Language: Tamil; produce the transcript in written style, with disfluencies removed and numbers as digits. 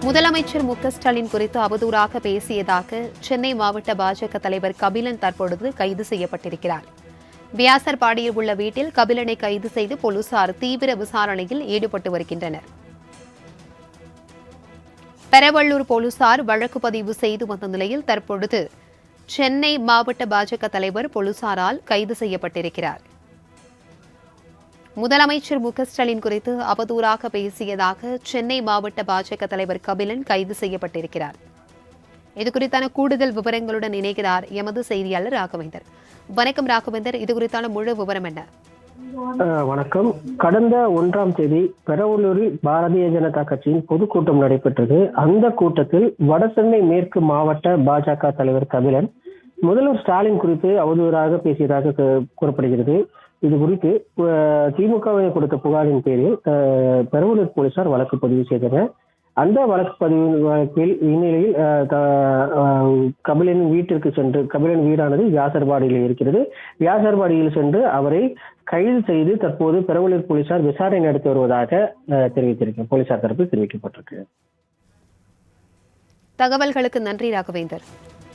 முதலமைச்சர் மு.க.ஸ்டாலின் குறித்து அவதூறாக பேசியதாக சென்னை மாவட்ட பாஜக தலைவர் கபிலன் தற்பொழுது கைது செய்யப்பட்டிருக்கிறார். வியாசர்பாடியில் உள்ள வீட்டில் கபிலனை கைது செய்து போலீசார் தீவிர விசாரணையில் ஈடுபட்டு வருகின்றனர். பெரவள்ளூர் போலீசார் வழக்கு பதிவு செய்து வந்த நிலையில் தற்பொழுது சென்னை மாவட்ட பாஜக தலைவர் போலீசாரால் கைது செய்யப்பட்டிருக்கிறார். முதலமைச்சர் மு.க.ஸ்டாலின் குறித்து அவதூறாக பேசியதாக சென்னை மாவட்ட பாஜக தலைவர் கபிலன் கைது செய்யப்பட்டிருக்கிறார். இதுகுறித்தான கூடுதல் விவரங்களுடன் இணைகிறார் எமது செய்தியாளர் ராகவேந்தர். வணக்கம் ராகவேந்தர், இதுகுறித்தான முழு விவரம் என்ன? வணக்கம். கடந்த 1ஆம் தேதி பெரவள்ளூரில் பாரதிய ஜனதா கட்சியின் பொதுக்கூட்டம் நடைபெற்றது. அந்த கூட்டத்தில் வடசென்னை மேற்கு மாவட்ட பாஜக தலைவர் கபிலன் முதல்வர் ஸ்டாலின் குறித்து அவதூறாக பேசியதாக கூறப்படுகிறது. இது குறித்து திமுகவை கொடுத்த புகாரின் பேரில் பெரவள்ளூர் போலீசார் வழக்கு பதிவு செய்தனர். அந்த வழக்கு பதிவு வழக்கில் இந்நிலையில் கபிலன் வீட்டிற்கு சென்று, கபிலன் வீடானது வியாசர்பாடியில் இருக்கிறது, வியாசர்பாடியில் சென்று அவரை கைது செய்து தற்போது பெரவள்ளூர் போலீசார் விசாரணை நடத்தி வருவதாக போலீசார் தரப்பில் தெரிவிக்கப்பட்டிருக்கு. தகவல்களுக்கு நன்றி ராகவேந்தர்.